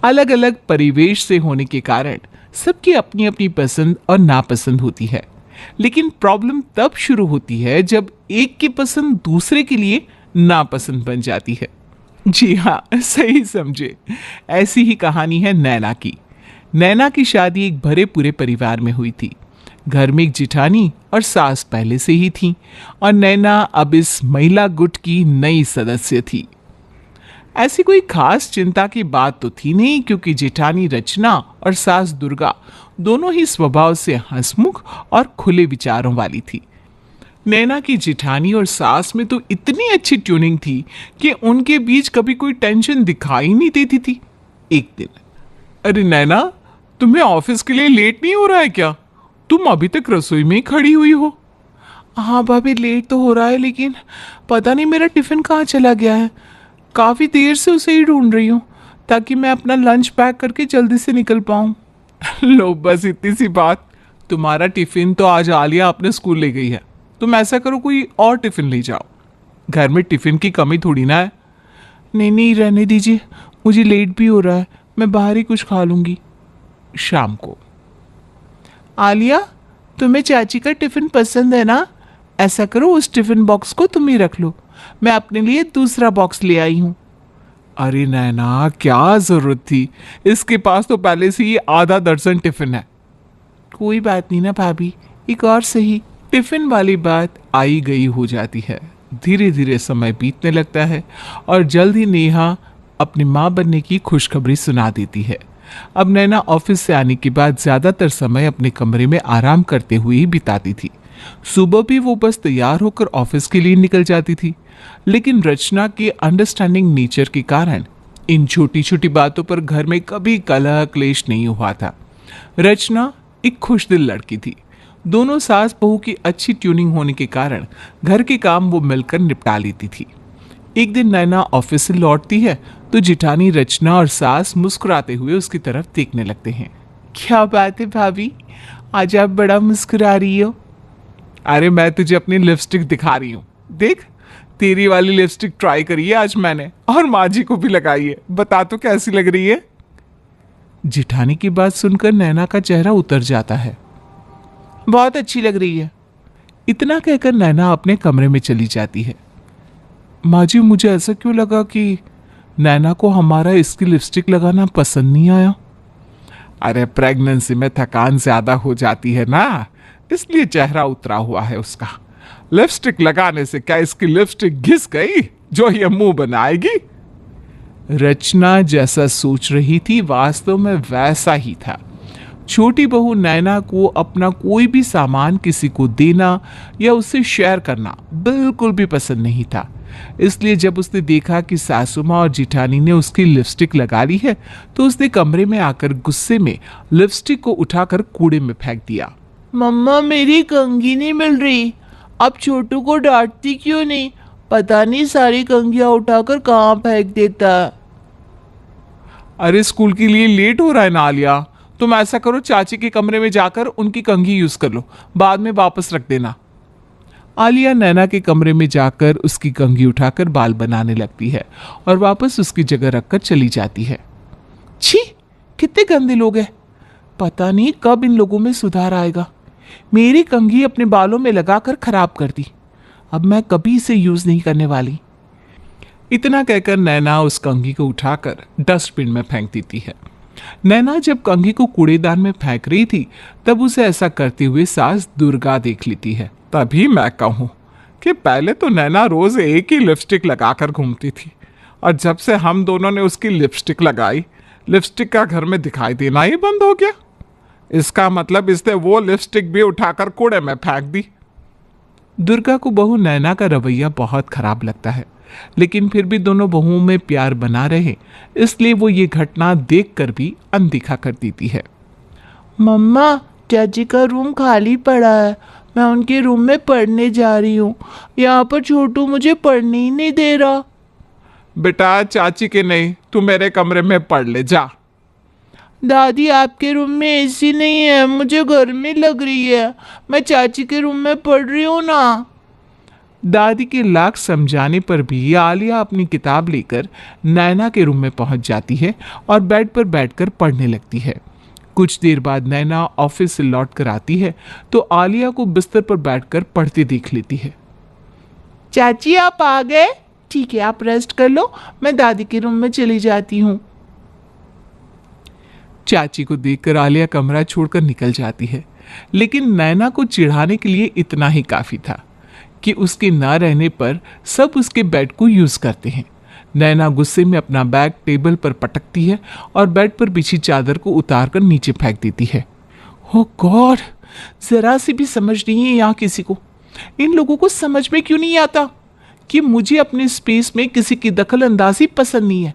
अलग अलग परिवेश से होने के कारण सबकी अपनी अपनी पसंद और नापसंद होती है। लेकिन प्रॉब्लम तब शुरू होती है जब एक की पसंद दूसरे के लिए नापसंद बन जाती है। जी हाँ, सही समझे। ऐसी ही कहानी है नैना की। नैना की शादी एक भरे पूरे परिवार में हुई थी। घर में एक जिठानी और सास पहले से ही थी और नैना अब इस महिला गुट की नई सदस्य थी। ऐसी कोई खास चिंता की बात तो थी नहीं, क्योंकि जेठानी रचना और सास दुर्गा दोनों ही स्वभाव से हंसमुख और खुले विचारों वाली थी। नैना की जेठानी और सास में तो इतनी अच्छी ट्यूनिंग थी कि उनके बीच कभी कोई टेंशन दिखाई नहीं देती थी। एक दिन, अरे नैना, तुम्हें ऑफिस के लिए लेट नहीं हो रहा है क्या? तुम अभी तक रसोई में ही खड़ी हुई हो। हाँ भाभी, लेट तो हो रहा है, लेकिन पता नहीं मेरा टिफिन कहाँ चला गया है। काफ़ी देर से उसे ही ढूंढ रही हूँ ताकि मैं अपना लंच पैक करके जल्दी से निकल पाऊँ। लो, बस इतनी सी बात। तुम्हारा टिफिन तो आज आलिया अपने स्कूल ले गई है। तुम ऐसा करो, कोई और टिफिन ले जाओ। घर में टिफिन की कमी थोड़ी ना है। नहीं नहीं, रहने दीजिए, मुझे लेट भी हो रहा है, मैं बाहर ही कुछ खा लूँगी। शाम को, आलिया, तुम्हें चाची का टिफिन पसंद है ना? ऐसा करो, उस टिफिन बॉक्स को तुम ही रख लो, मैं अपने लिए दूसरा बॉक्स ले आई हूँ। अरे नैना, क्या जरूरत थी? इसके पास तो पहले से ही आधा दर्जन टिफिन है। कोई बात नहीं ना भाभी, एक और सही। टिफिन वाली बात आई गई हो जाती है। धीरे धीरे समय बीतने लगता है और जल्द ही नेहा अपनी माँ बनने की खुशखबरी सुना देती है। अब नैना ऑफिस से आने के बाद ज्यादातर समय अपने कमरे में आराम करते हुए ही बिताती थी। सुबह भी वो बस तैयार होकर ऑफिस के लिए निकल जाती थी। लेकिन रचना के अंडरस्टैंडिंग नेचर के कारण इन छोटी छोटी बातों पर घर में कभी कलह क्लेश नहीं हुआ था। रचना एक खुशदिल लड़की थी। दोनों सास बहू की अच्छी ट्यूनिंग होने के कारण घर के काम वो मिलकर निपटा लेती थी। एक दिन नैना ऑफिस से लौटती है तो जिठानी रचना और सास मुस्कुराते हुए उसकी तरफ देखने लगते हैं। क्या बात है भाभी, आज आप बड़ा मुस्कुरा रही हो। अरे मैं तुझे अपनी लिपस्टिक दिखा रही हूँ, देख, तेरी वाली लिपस्टिक ट्राई करी है आज मैंने और माँ जी को भी लगाई है। बता तो कैसी लग रही है? जिठानी की बात सुनकर नैना का चेहरा उतर जाता है। बहुत अच्छी लग रही है। इतना कहकर नैना अपने कमरे में चली जाती है। माँ जी, मुझे ऐसा क्यों लगा कि नैना को हमारा इसकी लिपस्टिक लगाना पसंद नहीं आया। अरे प्रेगनेंसी में थकान ज्यादा हो जाती है ना, इसलिए चेहरा उतरा हुआ है उसका। लिपस्टिक लगाने से क्या इसकी लिपस्टिक घिस गई जो ये मुंह बनाएगी? रचना जैसा सोच रही थी वास्तव में वैसा ही था। छोटी बहू नैना को अपना कोई भी सामान किसी को देना या उससे शेयर करना बिल्कुल भी पसंद नहीं था। इसलिए जब उसने देखा कि सासू माँ और जिठानी ने उसकी लिपस्टिक लगा ली है तो उसने कमरे में आकर गुस्से में लिपस्टिक को उठाकर कूड़े में फेंक दिया। मम्मा, मेरी कंघी नहीं मिल रही। अब छोटू को डांटती क्यों नहीं? पता नहीं सारी कंघियां उठाकर कहाँ फेंक देता। अरे स्कूल के लिए लेट हो रहा है ना आलिया, तुम ऐसा करो, चाची के कमरे में जाकर उनकी कंघी यूज कर लो, बाद में वापस रख देना। आलिया नैना के कमरे में जाकर उसकी कंघी उठाकर बाल बनाने लगती है और वापस उसकी जगह रखकर चली जाती है। छी, कितने गंदे लोग हैं। पता नहीं कब इन लोगों में सुधार आएगा। मेरी कंघी अपने बालों में लगाकर खराब कर दी, अब मैं कभी इसे यूज नहीं करने वाली। इतना कहकर नैना उस कंघी को उठाकर डस्टबिन में फेंक देती है। नैना जब कंघी को कूड़ेदान में फेंक रही थी तब उसे ऐसा करते हुए सास दुर्गा देख लेती है। तभी मैं कहूँ कि पहले तो नैना रोज एक ही लिपस्टिक लगाकर घूमती थी और जब से हम दोनों ने उसकी लिपस्टिक लगाई, लिपस्टिक का घर में दिखाई देना ही बंद हो गया। इसका मतलब इसने वो लिपस्टिक भी उठाकर कूड़े में फेंक दी। दुर्गा को बहू नैना का रवैया बहुत खराब लगता है, लेकिन फिर भी दोनों बहुओं में प्यार बना रहे इसलिए वो ये घटना देखकर भी अनदेखा कर देती है। मम्मा, चाची का रूम खाली पड़ा है, मैं उनके रूम में पढ़ने जा रही हूँ। यहाँ पर छोटू मुझे पढ़ने ही नहीं दे रहा। बेटा, चाची के नहीं, तू मेरे कमरे में पढ़ ले जा। दादी, आपके रूम में एसी नहीं है, मुझे गर्मी लग रही है, मैं चाची के रूम में पढ़ रही हूँ ना। दादी के लाख समझाने पर भी आलिया अपनी किताब लेकर नैना के रूम में पहुंच जाती है और बेड पर बैठकर पढ़ने लगती है। कुछ देर बाद नैना ऑफिस से लौट कर आती है तो आलिया को बिस्तर पर बैठकर पढ़ते देख लेती है। चाची आप आ गए? ठीक है, आप रेस्ट कर लो, मैं दादी के रूम में चली जाती हूँ। चाची को देखकर आलिया कमरा छोड़कर निकल जाती है, लेकिन नैना को चिढ़ाने के लिए इतना ही काफी था कि उसके ना रहने पर सब उसके बेड को यूज करते हैं। नैना गुस्से में अपना बैग टेबल पर पटकती है और बेड पर बिछी चादर को उतारकर नीचे फेंक देती है। ओ गॉड, जरा सी भी समझ नहीं है यहाँ किसी को। इन लोगों को समझ में क्यों नहीं आता कि मुझे अपने स्पेस में किसी की दखल अंदाजी पसंद नहीं है।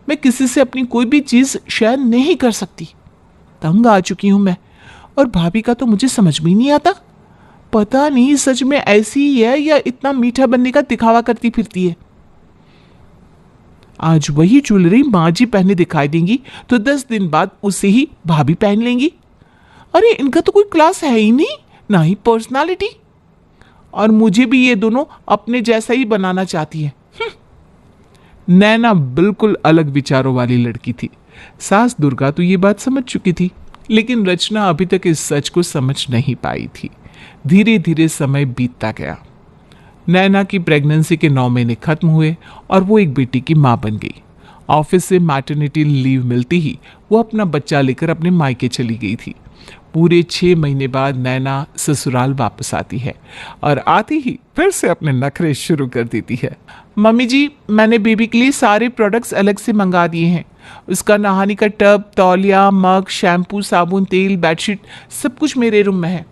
मैं किसी से अपनी कोई भी चीज शेयर नहीं कर सकती। तंग आ चुकी हूं मैं, और भाभी का तो मुझे समझ में नहीं आता। पता नहीं सच में ऐसी ही है या इतना मीठा बनने का दिखावा करती फिरती है। आज वही ज्वेलरी माँ जी पहने दिखाई देंगी तो 10 दिन बाद उसे ही भाभी पहन लेंगी। अरे इनका तो कोई क्लास है ही नहीं, ना ही पर्सनालिटी। और मुझे भी ये दोनों अपने जैसा ही बनाना चाहती है। नैना बिल्कुल अलग विचारों वाली लड़की थी। सास दुर्गा तो ये बात समझ चुकी थी, लेकिन रचना अभी तक इस सच को समझ नहीं पाई थी। धीरे धीरे समय बीतता गया। नैना की प्रेगनेंसी के 9 महीने खत्म हुए और वो एक बेटी की मां बन गई। ऑफिस से मैटरनिटी लीव मिलती ही वो अपना बच्चा लेकर अपने मायके चली गई थी। पूरे 6 महीने बाद नैना ससुराल वापस आती है और आती ही फिर से अपने नखरे शुरू कर देती है। मम्मी जी, मैंने बेबी के लिए सारे प्रोडक्ट्स अलग से मंगा दिए हैं। उसका नहाने का टब, तौलिया, मग, शैम्पू, साबुन, तेल, बेडशीट सब कुछ मेरे रूम में है।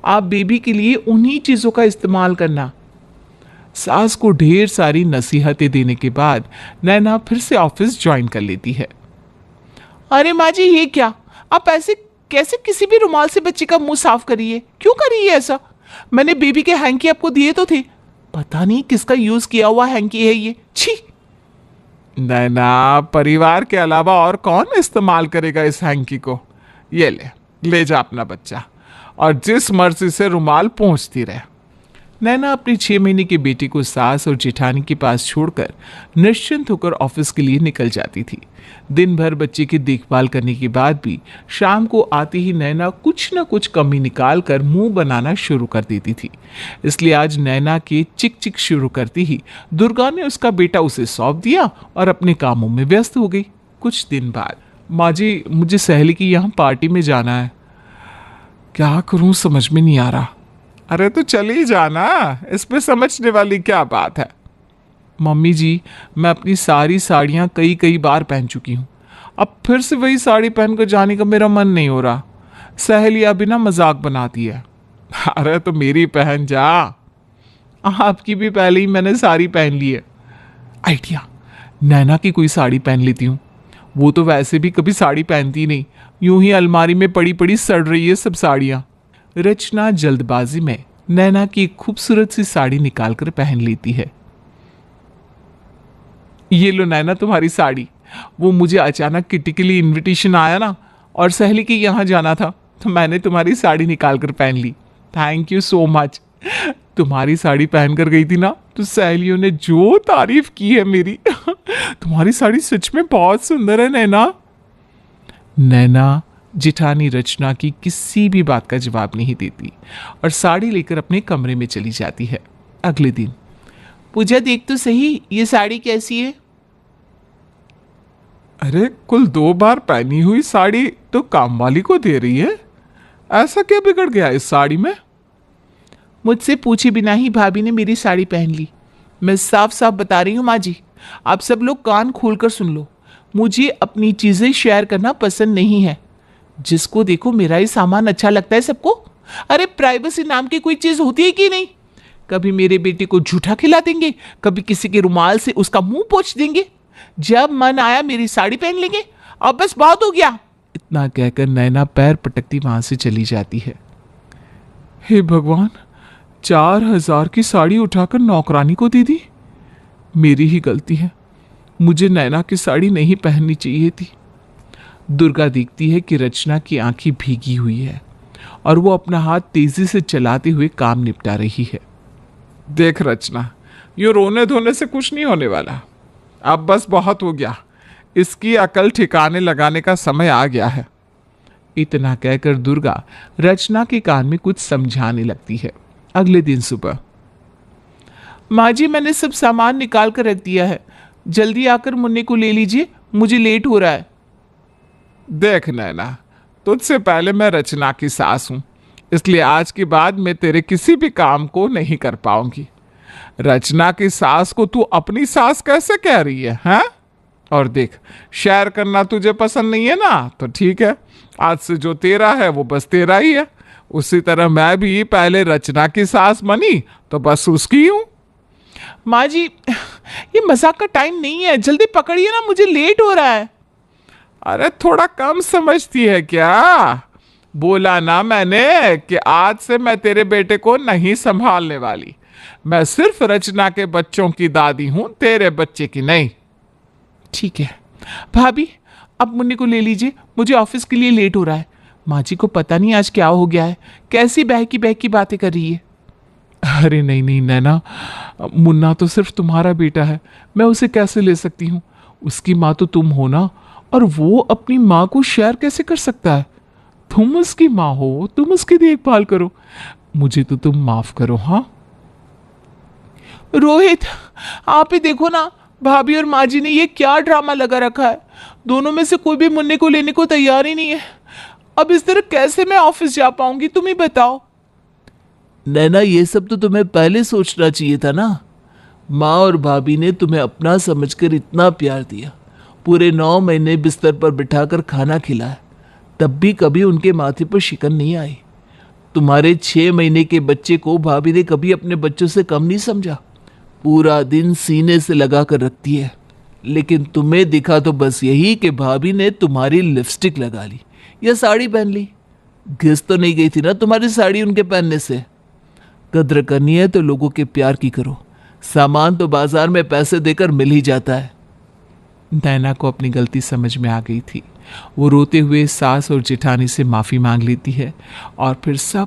आप बेबी के लिए उन्हीं चीज़ों का इस्तेमाल करना। सास को ढेर सारी नसीहतें देने के बाद नैना फिर से ऑफिस ज्वाइन कर लेती है। अरे माँ जी, ये क्या? आप ऐसे कैसे किसी भी रुमाल से बच्चे का मुंह साफ करिए? क्यों करिए ऐसा? मैंने बेबी के हैंकी आपको दिए तो थे। पता नहीं किसका यूज किया हुआ हैंकी है ये। छी! नैना, परिवार के अलावा और कौन इस्तेमाल करेगा इस हैंकी को? ये ले जा अपना बच्चा और जिस मर्जी से रुमाल पहुंचती रहे। नैना अपनी 6 महीने की बेटी को सास और जेठानी के पास छोड़कर निश्चिंत होकर ऑफिस के लिए निकल जाती थी। दिन भर बच्चे की देखभाल करने के बाद भी शाम को आते ही नैना कुछ न कुछ कमी निकाल कर मुंह बनाना शुरू कर देती थी। इसलिए आज नैना के चिक चिक शुरू करती ही दुर्गा ने उसका बेटा उसे सौंप दिया और अपने कामों में व्यस्त हो गई। कुछ दिन बाद, माँ जी, मुझे सहेली की यहाँ पार्टी में जाना है। क्या करूं समझ में नहीं आ रहा। अरे तो चली जाना, इसमें समझने वाली क्या बात है। मम्मी जी, मैं अपनी सारी साड़ियाँ कई कई बार पहन चुकी हूँ। अब फिर से वही साड़ी पहनकर जाने का मेरा मन नहीं हो रहा। सहेलियाँ भी ना मजाक बनाती है। अरे तो मेरी पहन जा। आपकी भी पहले ही मैंने साड़ी पहन ली है। आइडिया, नैना की कोई साड़ी पहन लेती हूँ। वो तो वैसे भी कभी साड़ी पहनती नहीं, यूं ही अलमारी में पड़ी पड़ी सड़ रही है सब साड़ियाँ। रचना जल्दबाजी में नैना की एक खूबसूरत सी साड़ी निकालकर पहन लेती है। ये लो नैना, तुम्हारी साड़ी। वो मुझे अचानक किटी के लिए इन्विटेशन आया ना, और सहेली के यहाँ जाना था, तो मैंने तुम्हारी साड़ी निकाल कर पहन ली। Thank you so much. तुम्हारी साड़ी पहन कर गई थी ना, तो सहेलियों ने जो तारीफ की है मेरी। तुम्हारी साड़ी सच में बहुत सुंदर है नैना। नैना जिठानी रचना की किसी भी बात का जवाब नहीं देती और साड़ी लेकर अपने कमरे में चली जाती है। अगले दिन, पूजा देख तो सही, ये साड़ी कैसी है? अरे कुल 2 बार पहनी हुई साड़ी तो काम वाली को दे रही है। ऐसा क्या बिगड़ गया इस साड़ी में? मुझसे पूछे बिना ही भाभी ने मेरी साड़ी पहन ली। मैं साफ साफ बता रही हूँ माँ जी, आप सब लोग कान खोलकर सुन लो। मुझे अपनी चीजें शेयर करना पसंद नहीं है। जिसको देखो मेरा ही सामान अच्छा लगता है सबको। अरे प्राइवेसी नाम की कोई चीज होती है कि नहीं? कभी मेरे बेटे को झूठा खिला देंगे, कभी किसी के रुमाल से उसका मुंह पोंछ देंगे। जब मन आया मेरी साड़ी पहन लेंगे। अब बस बहुत हो गया। इतना कहकर नैना पैर पटकती वहां से चली जाती है। हे भगवान, 4000 की साड़ी उठाकर नौकरानी को दे दी। मेरी ही गलती है, मुझे नैना की साड़ी नहीं पहननी चाहिए थी। दुर्गा देखती है कि रचना की आंखें भीगी हुई है और वो अपना हाथ तेजी से चलाते हुए काम निपटा रही है। देख रचना, यूं रोने धोने से कुछ नहीं होने वाला। अब बस बहुत हो गया, इसकी अकल ठिकाने लगाने का समय आ गया है। इतना कहकर दुर्गा रचना के कान में कुछ समझाने लगती है। अगले दिन सुबह, माँ जी मैंने सब सामान निकाल कर रख दिया है, जल्दी आकर मुन्ने को ले लीजिए, मुझे लेट हो रहा है। देख नैना, तुझसे पहले मैं रचना की सास हूं, इसलिए आज के बाद मैं तेरे किसी भी काम को नहीं कर पाऊंगी। रचना की सास को तू अपनी सास कैसे कह रही है, हैं? और देख, शेयर करना तुझे पसंद नहीं है ना, तो ठीक है, आज से जो तेरा है वो बस तेरा ही है। उसी तरह मैं भी पहले रचना की सास बनी तो बस उसकी हूं। माँ जी, ये मजाक का टाइम नहीं है, जल्दी पकड़िए ना, मुझे लेट हो रहा है। अरे थोड़ा कम समझती है क्या? बोला ना मैंने कि आज से मैं तेरे बेटे को नहीं संभालने वाली। मैं सिर्फ रचना के बच्चों की दादी हूं, तेरे बच्चे की नहीं। ठीक है भाभी, अब मुन्नी को ले लीजिए, मुझे ऑफिस के लिए लेट हो रहा है। माँ जी को पता नहीं आज क्या हो गया है, कैसी बहकी बातें कर रही है। अरे नहीं नहीं नैना, मुन्ना तो सिर्फ तुम्हारा बेटा है, मैं उसे कैसे ले सकती हूँ? उसकी माँ तो तुम हो ना, और वो अपनी माँ को शेयर कैसे कर सकता है? तुम उसकी माँ हो, तुम उसकी देखभाल करो, मुझे तो तुम माफ करो। हाँ रोहित, आप ही देखो ना, भाभी और माँ जी ने ये क्या ड्रामा लगा रखा है। दोनों में से कोई भी मुन्ने को लेने को तैयार ही नहीं है। अब इस तरह कैसे मैं ऑफिस जा पाऊंगी, तुम ही बताओ। नैना, ये सब तो तुम्हें पहले सोचना चाहिए था ना। माँ और भाभी ने तुम्हें अपना समझकर इतना प्यार दिया, पूरे 9 महीने बिस्तर पर बिठाकर खाना खिलाया, तब भी कभी उनके माथे पर शिकन नहीं आई। तुम्हारे 6 महीने के बच्चे को भाभी ने कभी अपने बच्चों से कम नहीं समझा, पूरा दिन सीने से लगा कर रखती है। लेकिन तुम्हें दिखा तो बस यही कि भाभी ने तुम्हारी लिपस्टिक लगा ली या साड़ी पहन ली। घिस तो नहीं गई थी ना तुम्हारी साड़ी उनके पहनने से। कद्र करनी है तो लोगों के प्यार की करो, सामान तो बाजार में पैसे देकर मिल ही जाता है। नैना को अपनी गलती समझ में आ गई थी। वो रोते हुए सास और जेठानी से माफी मांग लेती है और फिर सब